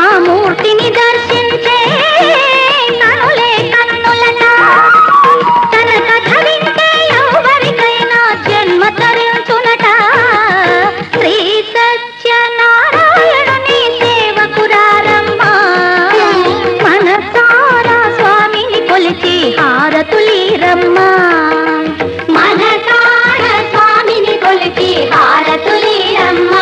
ఆ మూర్తిని దర్శించే కనులే కన్నులట. తన కథ వింటే ఎవరికైనా జన్మ తరించునట. శ్రీ సత్యనారాయణుని సేవకురారమ్మ, మనసారా స్వామిని కొలిచి హారతులీరమ్మ. మనసారా స్వామిని కొలిచి హారతులీరమ్మ.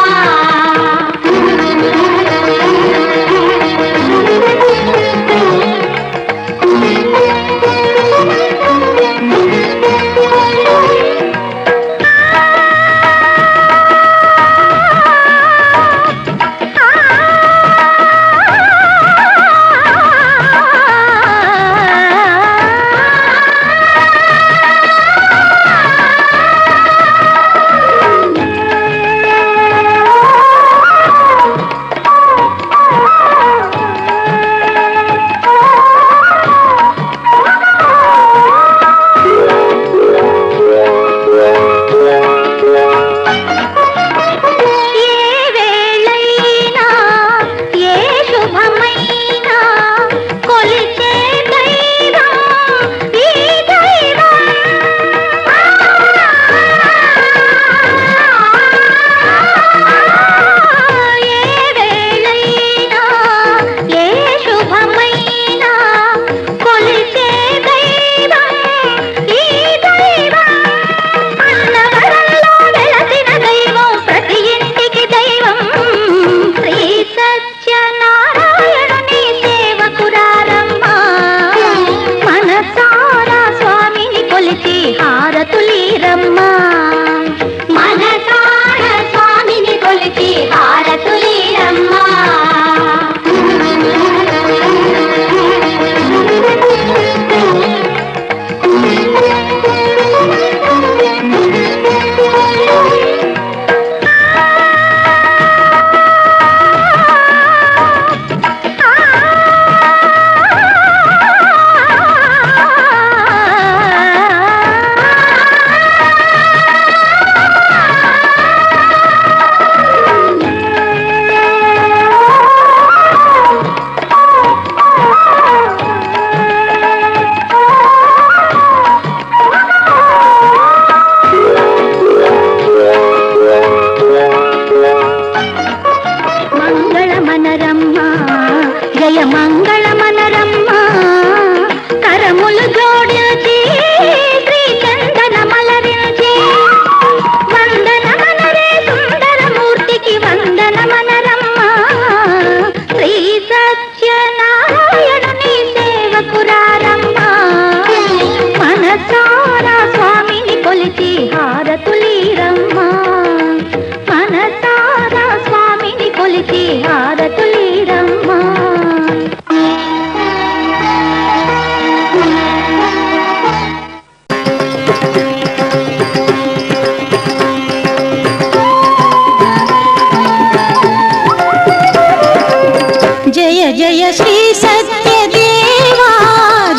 जय श्री सत्य देवा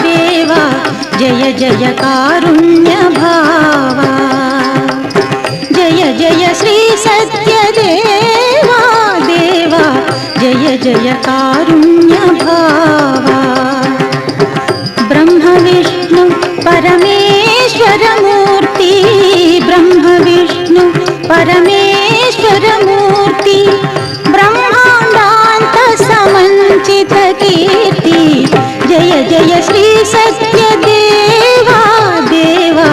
देवा, जय जय कारुण्य भावा। जय जय श्री सत्य देवा देवा, जय जय कारुण्य भावा। ब्रह्म विष्णु परमेश्वर मूर्ति, ब्रह्म विष्णु परमेश्वर मूर्ति, ब्रह्मांडांत समंचित कीर्ति। जय जय श्री सत्य देवा देवा,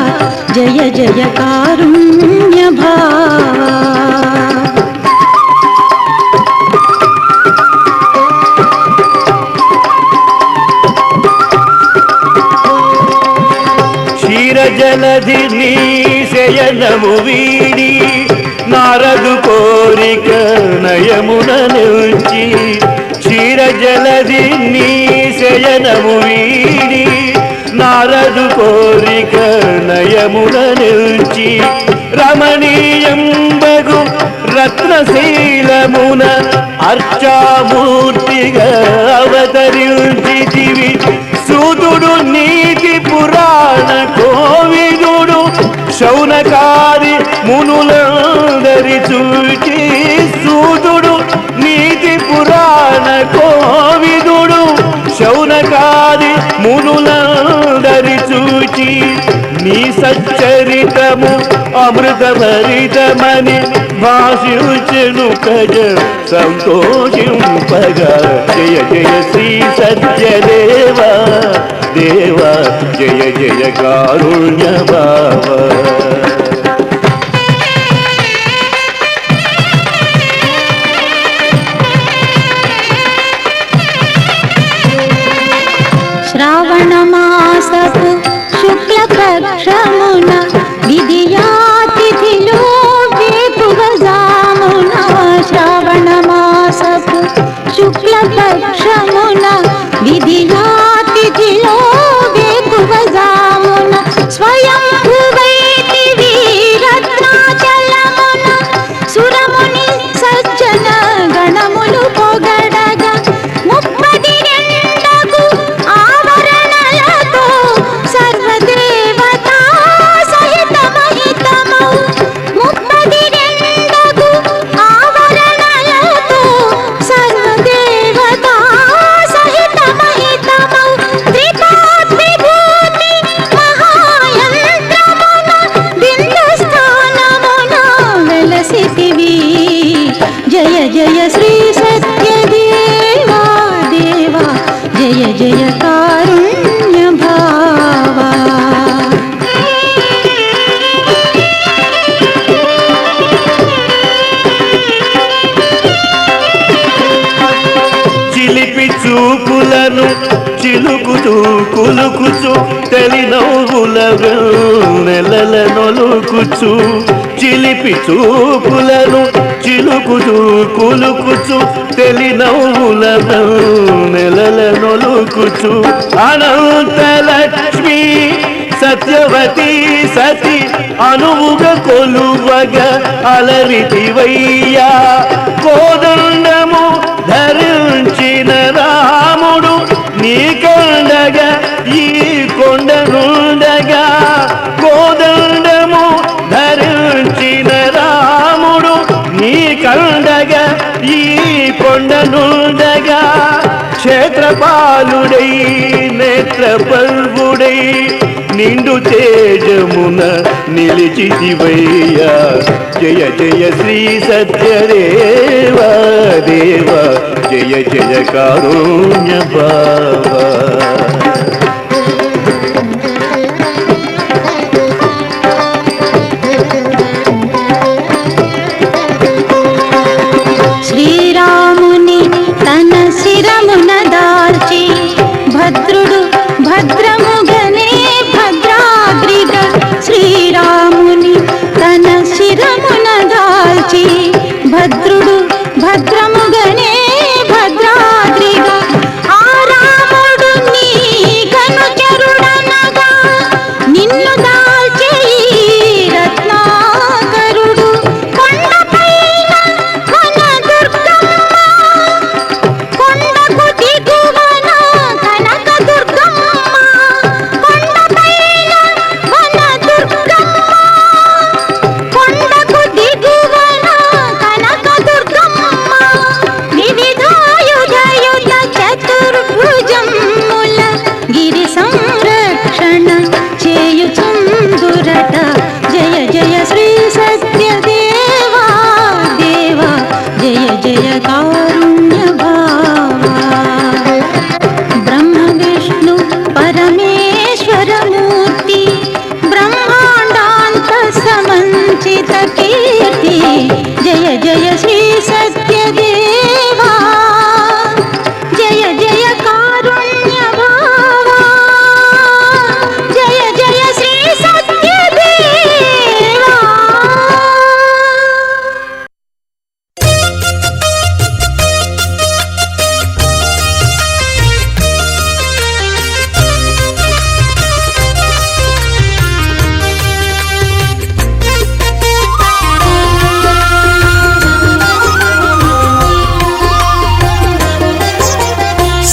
जय जय कारुण्य भावा। జలధి నీ శయనము వీడి నారదు కోరిక నయమున నిల్చి, క్షీర జలధి నీ శయనము వీడి నారదు కోరిక నయమున నిల్చి, రమణీయంబగు రత్నశీలమున అర్చామూర్తిగా అవతరించితివి। సూతుడు నీతి పురాణ కోవిదుడు శౌనకాది మునులందరి చూచి, సూతుడు నీతి పురాణ శౌనకాది మునులందరి చూచి నీ సచ్చరితము అమృతభరితమని భాషించెను ప్రజ సంతోషింపగా. జయ జయ శ్రీ సత్యదేవా దేవా, జయ జయ కారుణ్య బాబా. శ్రావణ మాసపు శుక్లపక్షమున విధియాతిథిలో వేకువజామున. శ్రావణ మాసపు శుక్లపక్షమున విధియాతిథిలో వేకువజామున స్వయంభువైతి వీరత్నాచలమున సురముని సజ్జన గణములు పొగడగా. 32 ఆవరణలతో సర్వదేవతా సహితమహితమౌ. 32 ఆవరణలతో సర్వదేవతా సహితమహితమౌ. త్రిపాద్విభూతి మహాయంత్రమున బిందుస్థానమున వెలసితివి. జయ జయ శ్రీ సత్యదేవా దేవా, జయ జయ కారుణ్య భావా. చిలిపి చూపులను చిలుకుతూ కులుకుచు తెలి నవ్వుల నెలల నొలుకుచు. చిలిపి చూపులను చిలుకుతూ కులుకుచు తెలి నవ్వుల నెలల నొలుకుచు. అనంతలక్ష్మి సత్యవతి సతి అనువుగ కొలువగ అలరితివయ్యా. కోదండము ధరించిన రాముడు నీ కొండగా ఈ కొండనుండగా. కోదండము ధరించిన రాముడు నీ కొండగా ఈ కొండనుండగా. క్షేత్రపాలుడై నేత్రపర్వుడై నిండు తేజమున నిలిచితివయ్యా. జయ జయ శ్రీ సత్యదేవా దేవా, జయ జయ కారుణ్య బాబా. శ్రీరాముని తన శిరమున దాల్చి భద్రుడు భద్రముగనే భద్రాద్రిగ. శ్రీరాముని తన శిరమున దాల్చి భద్రుడు భద్రముగనే భద్రాద్రిగ. ఆ రాముడు నీ కనుచరుడనగా నిన్ను దాల్చి రత్నాకరుడు. కొండపైన కొన దుర్గమ్మ, కొండకు దిగువన కనక దుర్గమ్మ. కొండపైన కొన దుర్గమ్మ, కొండకు దిగువన కనక దుర్గమ్మ. వివిధాయుధయుధ చతుర్భుజముల గిరి సంరక్షణ చేయుచుందురట. జయ జయ శ్రీ సత్యదేవా దేవా, జయ జయ కారుణ్య భావా. బ్రహ్మ విష్ణు పరమేశ్వర మూర్తి బ్రహ్మాండాంత సమంచిత కీర్తి. జయ జయ శ్రీ సత్యదేవా, జయ జయ కారుణ్య భావా. జయ జయ శ్రీ సత్యదేవా.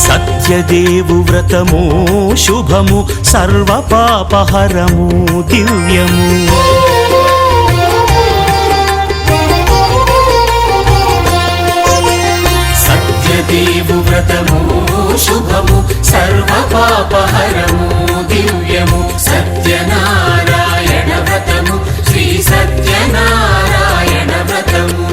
సత్యదేవు వ్రతము శుభము సర్వ పాపహరము దివ్యము. సత్యదేవు వ్రతము శుభము సర్వ పాపహరము దివ్యము సత్యనారాయణ వ్రతము శ్రీ సత్యనారాయణ వ్రతము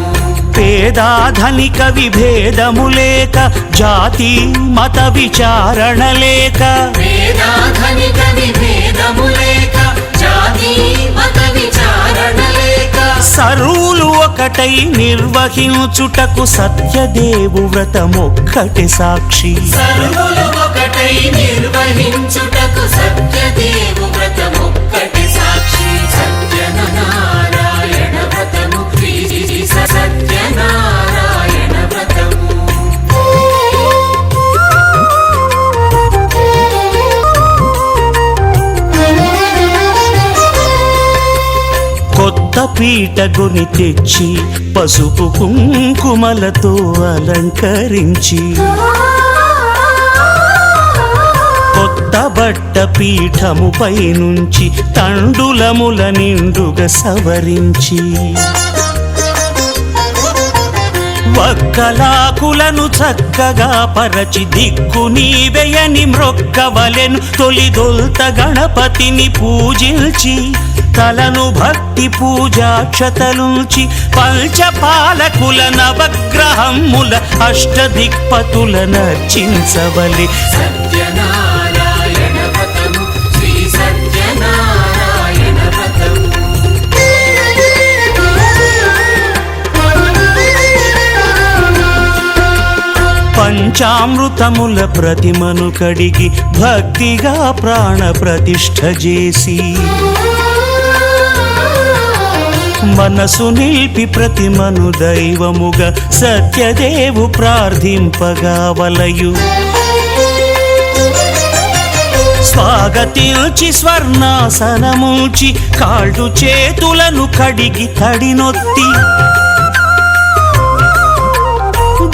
పేదాధనిక విభేదము లేక జాతి మత విచారణ లేక పేదాధనిక విభేదము లేక జాతి మత విచారణ లేక సర్వులు ఒకటై నిర్వహించుటకు సత్యదేవు వ్రతమొక్కటి సాక్షి సర్వులు ఒకటై నిర్వహించుటకు సత్యదేవు వ్రతమొక్కటి సాక్షి సత్యనారాయణ వ్రతము సత్యనారాయణ వ్రతము కొత్త పీటగుని తెచ్చి పసుపు కుంకుమలతో అలంకరించి కొత్త బట్ట పీఠముపై నుంచి తండులముల నిండుగా సవరించి వక్కలాకులను చక్కగా పరచి దిక్కు నీవెయని మ్రొక్కవలెను తొలిదొల్త గణపతిని పూజించి తలను భక్తి పూజాక్షతలుంచి పంచపాలకుల నవగ్రహముల అష్టదిక్పతుల నర్చించవలె సత్యనారాయణ వ్రతము శ్రీ సత్యనారాయణ వ్రతము పంచామృతముల ప్రతిమను కడిగి భక్తిగా ప్రాణ ప్రతిష్ఠ చేసి మనసు నిలిపి ప్రతిమను దైవముగా సత్యదేవు ప్రార్థింపగా వలయు స్వాగతించి స్వర్ణాసనముంచి కాళ్ళు చేతులను కడిగి తడినొత్తి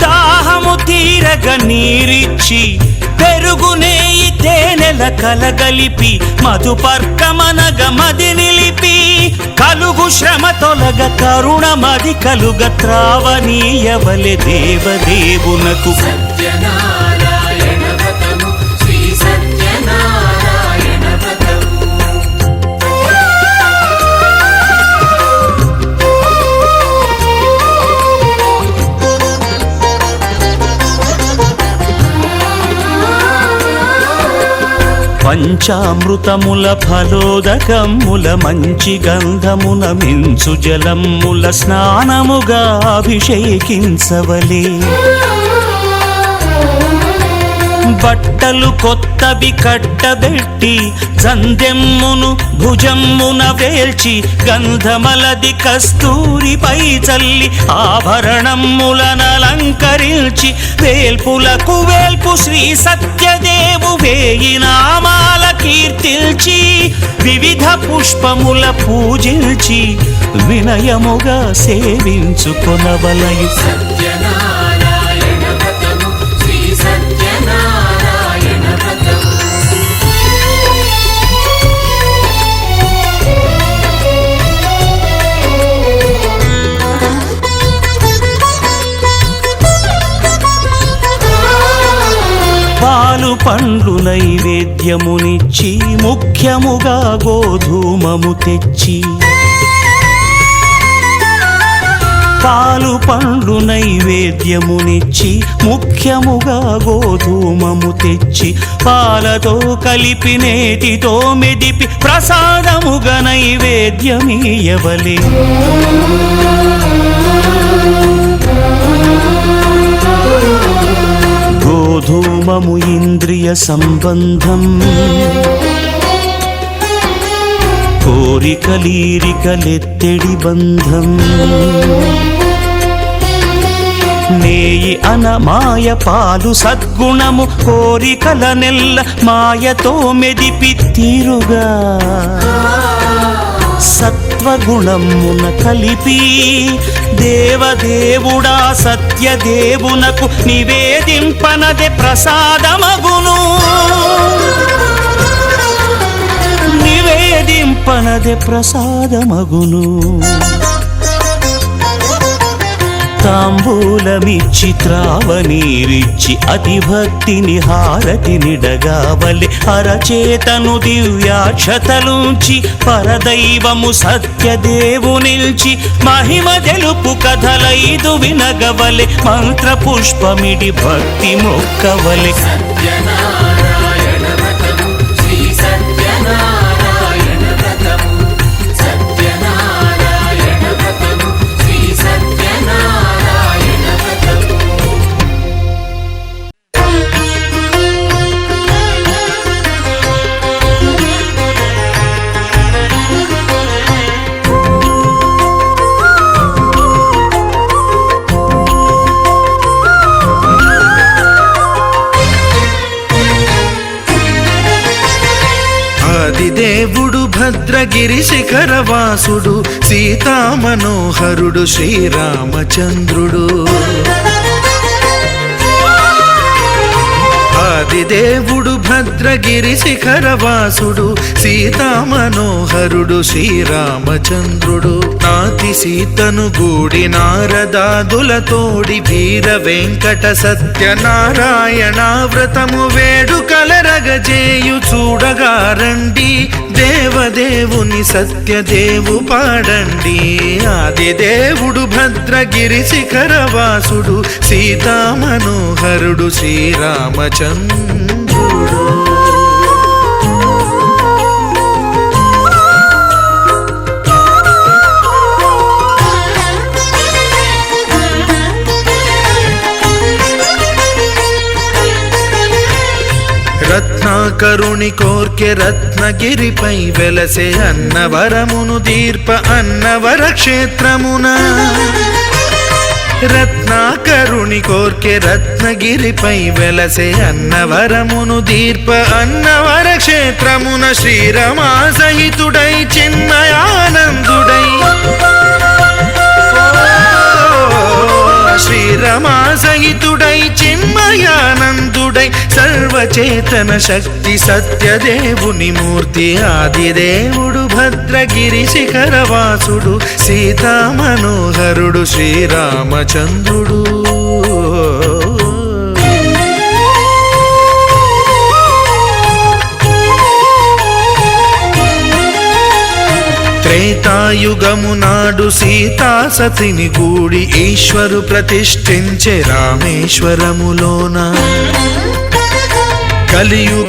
దాహము తీరగ నీరిచ్చి పెరుగు నెయ్యి తేనెల కలగలిపి మధుపర్కమనగ మది నిలిపి కలుగు శ్రమ తొలగ కరుణ మది కలుగ త్రావనీయవలె దేవదేవునకు సత్యనారాయణ వ్రతము శ్రీ సత్యనారాయణ వ్రతము పంచామృతముల ఫలోదకముల మంచి గంధమున మించు జలముల స్నానముగా అభిషేకించవలే బట్టలు కొత్తవి కట్టబెట్టి జందెమ్మును భుజమ్మున వేల్చి గంధమలది కస్తూరిపై చల్లి ఆభరణములనలంకరించి వేల్పులకు వేల్పు శ్రీ సత్యదేవు వేయి నామాల కీర్తిల్చి వివిధ పుష్పముల పూజించి వినయముగా సేవించుకొనవలయు సత్యనారాయణ వ్రతము శ్రీ సత్యనారాయణ వ్రతము పాలు పండ్లు నైవేద్యమునిచ్చి ముఖ్యముగా గోధూమము తెచ్చి పాలు పండ్లు నైవేద్యమునిచ్చి ముఖ్యముగా గోధూమము తెచ్చి పాలతో కలిపి నేతితో మెదిపి ప్రసాదముగా నైవేద్యమీయవలే గోధూమము ఇంద్రియ సంబంధం కోరికలీరికలెత్తెడి బంధం నేయి అనమాయ పాలు సద్గుణము కోరికల నెల్ల మాయతో మెదిపి తీరుగా సత్వగుణమున కలిపి దేవదేవుడా సత్యదేవునకు నివేదింపనదే ప్రసాదమగును నివేదింపనదే ప్రసాదమగును తాంబూలమిచ్చి త్రావనీరిచ్చి అతి భక్తిని హారతినిడగావలె అరచేతను దివ్యాక్షతలుంచి పరదైవము సత్యదేవు నిల్చి మహిమ తెలుపు కథలైదు వినగవలె మంత్ర పుష్పమిడి భక్తి మొక్కవలె సత్యనారాయణ వ్రతము శ్రీ సత్యనారాయణ వ్రతము సత్యనారాయణ వ్రతము శ్రీ సత్యనారాయణ వ్రతము ఆదిదేవుడు భద్రగిరి శిఖరవాసుడు సీతామనోహరుడు శ్రీరామచంద్రుడు ఆదిదేవుడు భద్రగిరి శిఖరవాసుడు సీతామనోహరుడు శ్రీరామచంద్రుడు నాతి సీతను గూడి నారదాదులతోడి వీర వెంకట సత్యనారాయణ వ్రతము వేడుకలరగజేయు చూడగా రండి దేవదేవుని సత్యదేవు పాడండి ఆదిదేవుడు భద్రగిరి శిఖరవాసుడు సీతామనోహరుడు శ్రీరామచంద్రుడు రత్నాకరుని కోర్కె రత్నగిరిపై వెలసే అన్నవరమును దీర్ప అన్నవర క్షేత్రమున రత్నాకరుని కోర్కె రత్నగిరిపై వెలసే అన్నవరమును దీర్ప అన్నవర క్షేత్రమున శ్రీరమా సహితుడై చిన్మయానందుడై శ్రీరమా సహితుడై చిన్మయానందుడై సర్వచేతన శక్తి సత్యదేవుని మూర్తి ఆదిదేవుడు భద్రగిరి శిఖరవాసుడు సీతామనోహరుడు శ్రీరామచంద్రుడు త్రేతాయుగము నాడు సీతా సతిని గూడి ఈశ్వరు ప్రతిష్ఠించే రామేశ్వరములోన కలియుగ